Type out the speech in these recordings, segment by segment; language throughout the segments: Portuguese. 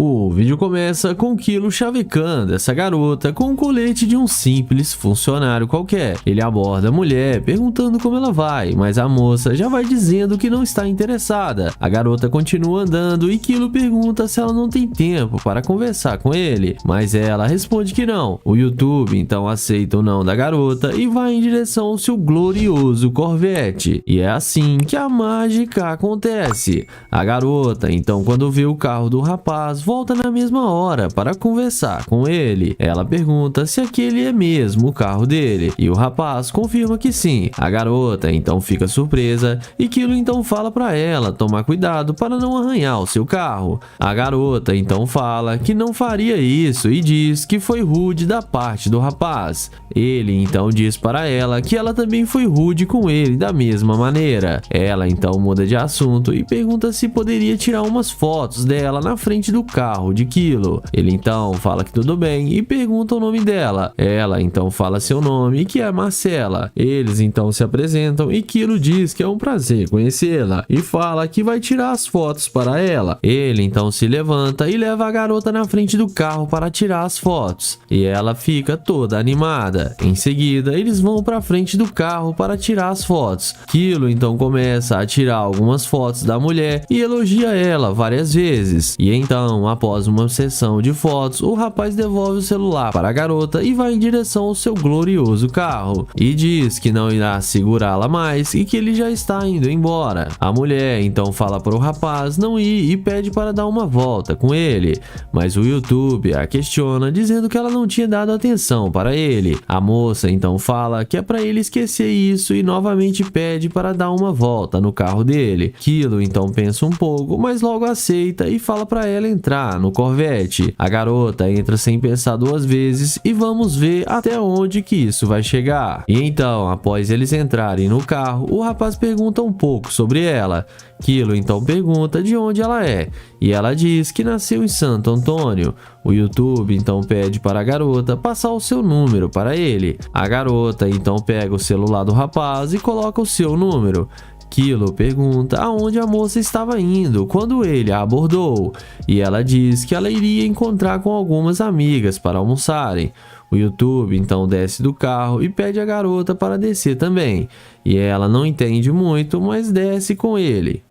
O vídeo começa com Kilo chavecando essa garota com um colete de um simples funcionário qualquer. Ele aborda a mulher perguntando como ela vai, mas a moça já vai dizendo que não está interessada. A garota continua andando e Kilo pergunta se ela não tem tempo para conversar com ele, mas ela responde que não. O YouTube então aceita o não da garota e vai em direção ao seu glorioso Corvette. E é assim que a mágica acontece. A garota então, quando vê o carro do rapaz, volta na mesma hora para conversar com ele. Ela pergunta se aquele é mesmo o carro dele e o rapaz confirma que sim. A garota então fica surpresa e Kilo então fala para ela tomar cuidado para não arranhar o seu carro. A garota então fala que não faria isso e diz que foi rude da parte do rapaz. Ele então diz para ela que ela também foi rude com ele da mesma maneira. Ela então muda de assunto e pergunta se poderia tirar umas fotos dela na frente do carro de Kilo. Ele então fala que tudo bem e pergunta o nome dela. Ela então fala seu nome, que é Marcela. Eles então se apresentam e Kilo diz que é um prazer conhecê-la e fala que vai tirar as fotos para ela. Ele então se levanta e leva a garota na frente do carro para tirar as fotos e ela fica toda animada. Em seguida, eles vão para frente do carro para tirar as fotos. Kilo então começa a tirar algumas fotos da mulher e elogia ela várias vezes. E então, após uma sessão de fotos, o rapaz devolve o celular para a garota e vai em direção ao seu glorioso carro e diz que não irá segurá-la mais e que ele já está indo embora. A mulher então fala para o rapaz não ir e pede para dar uma volta com ele, mas o YouTube a questiona dizendo que ela não tinha dado atenção para ele. A moça então fala que é para ele esquecer isso e novamente pede para dar uma volta no carro dele. Kilo então pensa um pouco, mas logo aceita e fala para ela entrar no Corvette. A garota entra sem pensar duas vezes e vamos ver até onde que isso vai chegar. E então, após eles entrarem no carro, o rapaz pergunta um pouco sobre ela. Kilo então pergunta de onde ela é e ela diz que nasceu em Santo Antônio. O YouTube então pede para a garota passar o seu número para ele. A garota então pega o celular do rapaz e coloca o seu número. Kilo pergunta aonde a moça estava indo quando ele a abordou e ela diz que ela iria encontrar com algumas amigas para almoçarem. O YouTube então desce do carro e pede a garota para descer também, e ela não entende muito, mas desce com ele.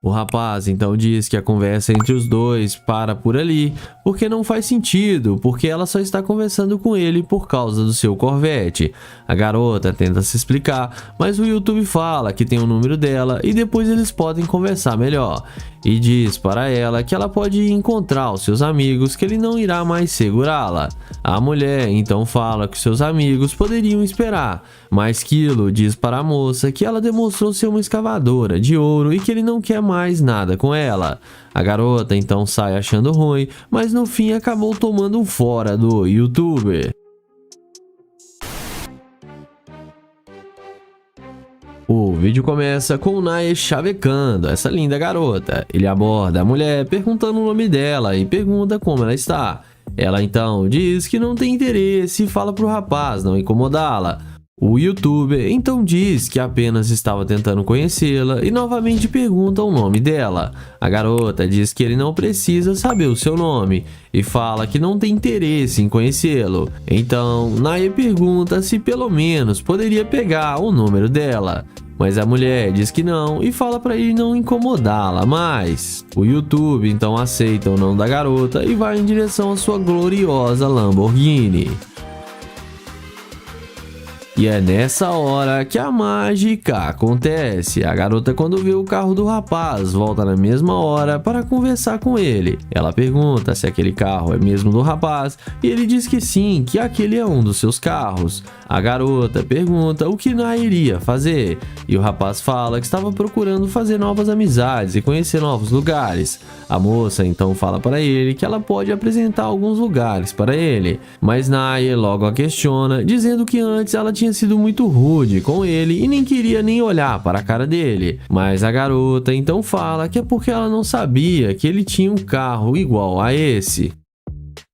O rapaz então diz que a conversa entre os dois para por ali, porque não faz sentido, porque ela só está conversando com ele por causa do seu Corvette. A garota tenta se explicar, mas o YouTube fala que tem o número dela e depois eles podem conversar melhor. E diz para ela que ela pode encontrar os seus amigos, que ele não irá mais segurá-la. A mulher então fala que seus amigos poderiam esperar, mas Kilo diz para a moça que ela demonstrou ser uma escavadora de ouro e que ele não quer mais nada com ela. A garota então sai achando ruim, mas no fim acabou tomando um fora do YouTuber. O vídeo começa com o Nae chavecando essa linda garota. Ele aborda a mulher perguntando o nome dela e pergunta como ela está. Ela então diz que não tem interesse e fala para o rapaz não incomodá-la. O YouTuber então diz que apenas estava tentando conhecê-la e novamente pergunta o nome dela. A garota diz que ele não precisa saber o seu nome e fala que não tem interesse em conhecê-lo. Então, Nae pergunta se pelo menos poderia pegar o número dela. Mas a mulher diz que não e fala para ele não incomodá-la mais. O YouTube então aceita o não da garota e vai em direção à sua gloriosa Lamborghini. E é nessa hora que a mágica acontece. A garota, quando vê o carro do rapaz, volta na mesma hora para conversar com ele. Ela pergunta se aquele carro é mesmo do rapaz e ele diz que sim, que aquele é um dos seus carros. A garota pergunta o que Nae iria fazer e o rapaz fala que estava procurando fazer novas amizades e conhecer novos lugares. A moça então fala para ele que ela pode apresentar alguns lugares para ele, mas Nae logo a questiona, dizendo que antes ela tinha sido muito rude com ele e nem queria nem olhar para a cara dele. Mas a garota então fala que é porque ela não sabia que ele tinha um carro igual a esse.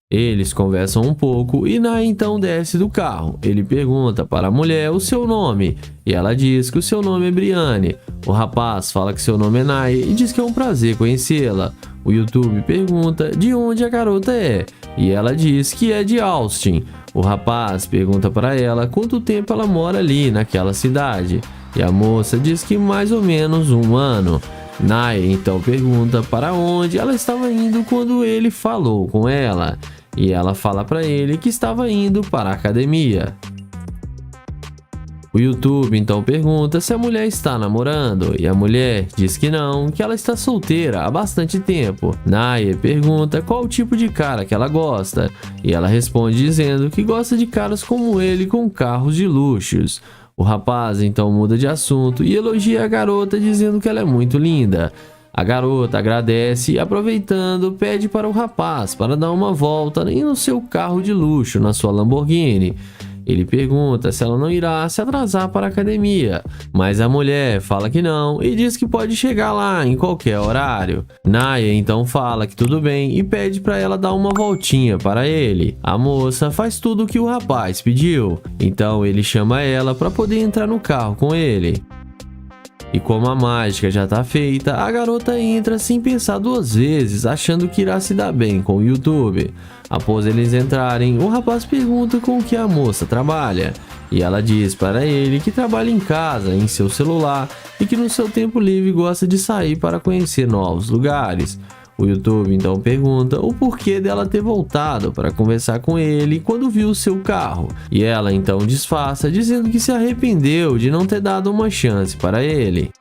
Eles conversam um pouco e Naya então desce do carro. Ele pergunta para a mulher o seu nome e ela diz que o seu nome é Briane. O rapaz fala que seu nome é Naya e diz que é um prazer conhecê-la. O YouTube pergunta de onde a garota é e ela diz que é de Austin. O rapaz pergunta para ela quanto tempo ela mora ali naquela cidade e a moça diz que mais ou menos 1 ano. Naya então pergunta para onde ela estava indo quando ele falou com ela e ela fala para ele que estava indo para a academia. O YouTube então pergunta se a mulher está namorando e a mulher diz que não, que ela está solteira há bastante tempo. Naya pergunta qual o tipo de cara que ela gosta e ela responde dizendo que gosta de caras como ele com carros de luxos. O rapaz então muda de assunto e elogia a garota dizendo que ela é muito linda. A garota agradece e, aproveitando, pede para o rapaz para dar uma volta no seu carro de luxo, na sua Lamborghini. Ele pergunta se ela não irá se atrasar para a academia, mas a mulher fala que não e diz que pode chegar lá em qualquer horário. Naya então fala que tudo bem e pede para ela dar uma voltinha para ele. A moça faz tudo o que o rapaz pediu, então ele chama ela para poder entrar no carro com ele. E como a mágica já está feita, a garota entra sem pensar 2 vezes, achando que irá se dar bem com o YouTube. Após eles entrarem, o rapaz pergunta com o que a moça trabalha. E ela diz para ele que trabalha em casa, em seu celular, e que no seu tempo livre gosta de sair para conhecer novos lugares. O YouTube então pergunta o porquê dela ter voltado para conversar com ele quando viu o seu carro. E ela então disfarça, dizendo que se arrependeu de não ter dado uma chance para ele.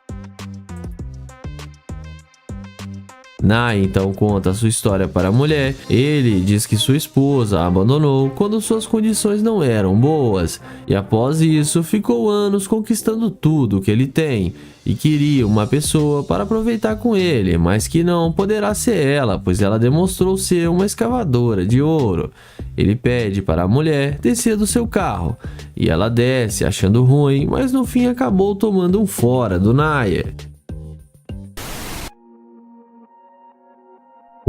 Naya então conta sua história para a mulher. Ele diz que sua esposa a abandonou quando suas condições não eram boas e após isso ficou anos conquistando tudo que ele tem e queria uma pessoa para aproveitar com ele, mas que não poderá ser ela, pois ela demonstrou ser uma escavadora de ouro. Ele pede para a mulher descer do seu carro e ela desce achando ruim, mas no fim acabou tomando um fora do Naya.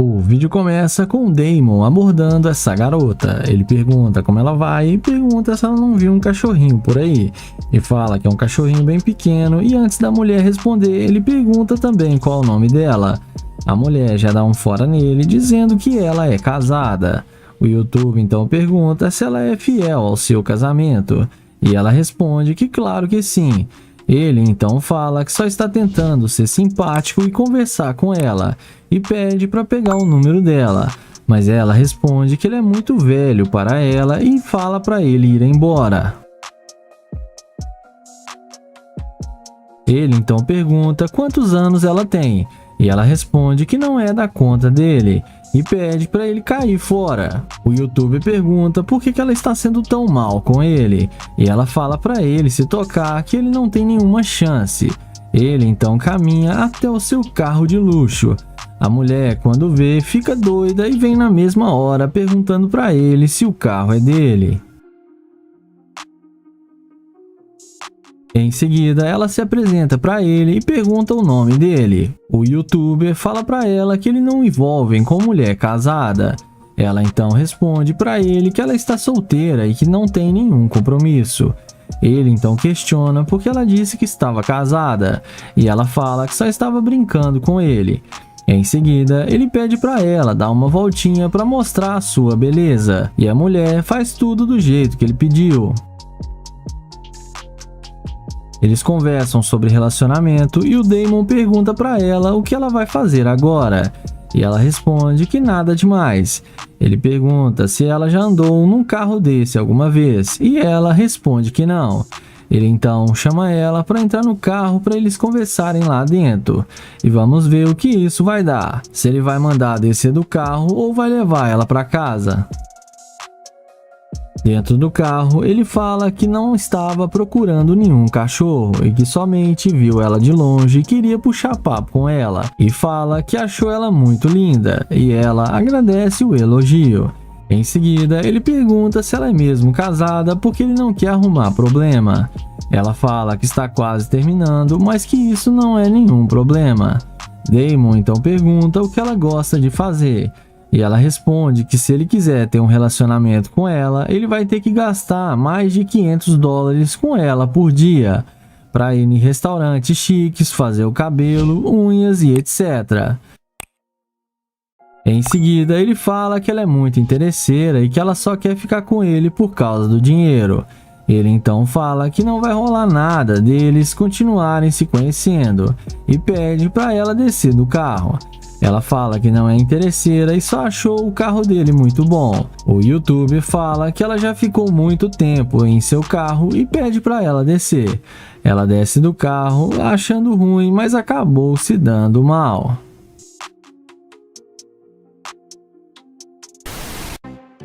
O vídeo começa com o Damon abordando essa garota. Ele pergunta como ela vai e pergunta se ela não viu um cachorrinho por aí. E fala que é um cachorrinho bem pequeno e antes da mulher responder, ele pergunta também qual é o nome dela. A mulher já dá um fora nele dizendo que ela é casada. O YouTube então pergunta se ela é fiel ao seu casamento. E ela responde que claro que sim. Ele então fala que só está tentando ser simpático e conversar com ela e pede para pegar o número dela, mas ela responde que ele é muito velho para ela e fala para ele ir embora. Ele então pergunta quantos anos ela tem e ela responde que não é da conta dele e pede para ele cair fora. O YouTube pergunta por que ela está sendo tão mal com ele e ela fala para ele se tocar que ele não tem nenhuma chance. Ele então caminha até o seu carro de luxo. A mulher, quando vê, fica doida e vem na mesma hora perguntando para ele se o carro é dele. Em seguida, ela se apresenta para ele e pergunta o nome dele. O YouTuber fala para ela que ele não envolve com mulher casada. Ela então responde para ele que ela está solteira e que não tem nenhum compromisso. Ele então questiona porque ela disse que estava casada e ela fala que só estava brincando com ele. Em seguida, ele pede para ela dar uma voltinha para mostrar a sua beleza e a mulher faz tudo do jeito que ele pediu. Eles conversam sobre relacionamento e o Damon pergunta para ela o que ela vai fazer agora. E ela responde que nada demais. Ele pergunta se ela já andou num carro desse alguma vez e ela responde que não. Ele então chama ela para entrar no carro para eles conversarem lá dentro. E vamos ver o que isso vai dar. Se ele vai mandar descer do carro ou vai levar ela para casa. Dentro do carro, ele fala que não estava procurando nenhum cachorro e que somente viu ela de longe e queria puxar papo com ela. E fala que achou ela muito linda e ela agradece o elogio. Em seguida, ele pergunta se ela é mesmo casada porque ele não quer arrumar problema. Ela fala que está quase terminando, mas que isso não é nenhum problema. Damon então pergunta o que ela gosta de fazer. E ela responde que se ele quiser ter um relacionamento com ela, ele vai ter que gastar mais de $500 com ela por dia, para ir em restaurantes chiques, fazer o cabelo, unhas e etc. Em seguida, ele fala que ela é muito interesseira e que ela só quer ficar com ele por causa do dinheiro. Ele então fala que não vai rolar nada deles continuarem se conhecendo e pede para ela descer do carro. Ela fala que não é interesseira e só achou o carro dele muito bom. O YouTuber fala que ela já ficou muito tempo em seu carro e pede para ela descer. Ela desce do carro achando ruim, mas acabou se dando mal.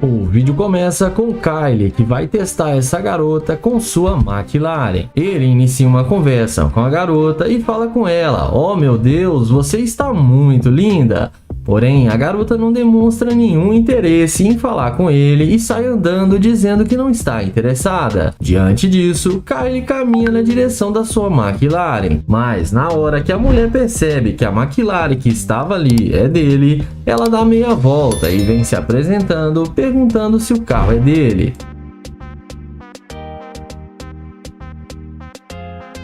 O vídeo começa com Kyle, que vai testar essa garota com sua McLaren. Ele inicia uma conversa com a garota e fala com ela: "Oh meu Deus, você está muito linda!" Porém, a garota não demonstra nenhum interesse em falar com ele e sai andando dizendo que não está interessada. Diante disso, Kyle caminha na direção da sua McLaren, mas na hora que a mulher percebe que a McLaren que estava ali é dele, ela dá meia volta e vem se apresentando, perguntando se o carro é dele.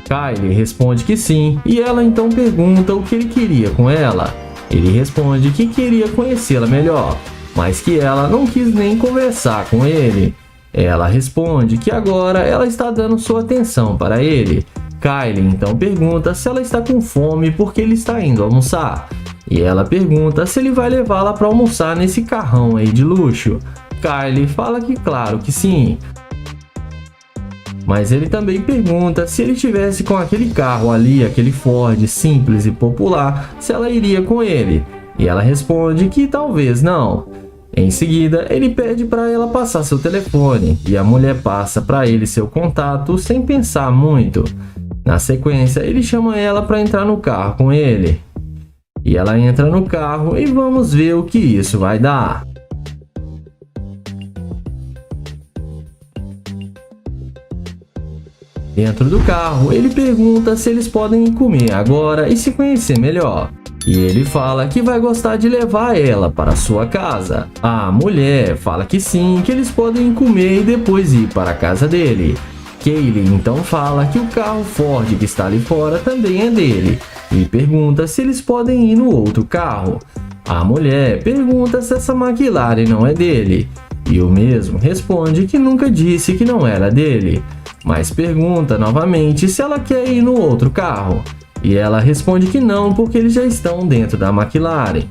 Kyle responde que sim, e ela então pergunta o que ele queria com ela. Ele responde que queria conhecê-la melhor, mas que ela não quis nem conversar com ele. Ela responde que agora ela está dando sua atenção para ele. Kyle então pergunta se ela está com fome porque ele está indo almoçar. E ela pergunta se ele vai levá-la para almoçar nesse carrão aí de luxo. Kyle fala que claro que sim. Mas ele também pergunta se ele tivesse com aquele carro ali, aquele Ford simples e popular, se ela iria com ele. E ela responde que talvez não. Em seguida, ele pede para ela passar seu telefone e a mulher passa para ele seu contato sem pensar muito. Na sequência, ele chama ela para entrar no carro com ele. E ela entra no carro e vamos ver o que isso vai dar. Dentro do carro, ele pergunta se eles podem comer agora e se conhecer melhor. E ele fala que vai gostar de levar ela para sua casa. A mulher fala que sim, que eles podem comer e depois ir para a casa dele. Kaylee então fala que o carro Ford que está ali fora também é dele e pergunta se eles podem ir no outro carro. A mulher pergunta se essa McLaren não é dele e o mesmo responde que nunca disse que não era dele, mas pergunta novamente se ela quer ir no outro carro. E ela responde que não, porque eles já estão dentro da McLaren.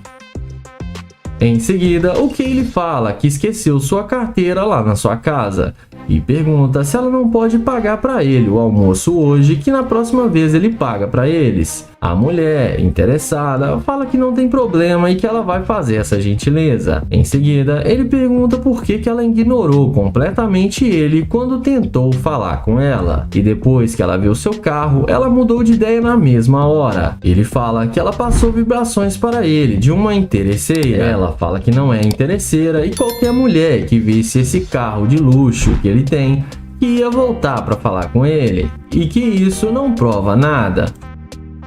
Em seguida, o Kaylee fala que esqueceu sua carteira lá na sua casa e pergunta se ela não pode pagar para ele o almoço hoje, que na próxima vez ele paga para eles. A mulher, interessada, fala que não tem problema e que ela vai fazer essa gentileza. Em seguida, ele pergunta por que ela ignorou completamente ele quando tentou falar com ela. E depois que ela viu seu carro, ela mudou de ideia na mesma hora. Ele fala que ela passou vibrações para ele de uma interesseira. Ela fala que não é interesseira e qualquer mulher que visse esse carro de luxo que ele tem ia voltar para falar com ele e que isso não prova nada.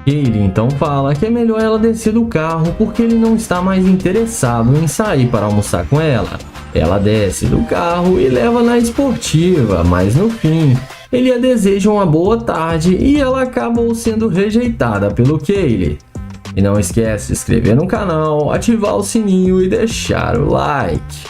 Ele então fala que é melhor ela descer do carro porque ele não está mais interessado em sair para almoçar com ela. Ela desce do carro e leva na esportiva, mas no fim ele a deseja uma boa tarde e ela acabou sendo rejeitada pelo Kaylee. E não esquece de se inscrever no canal, ativar o sininho e deixar o like.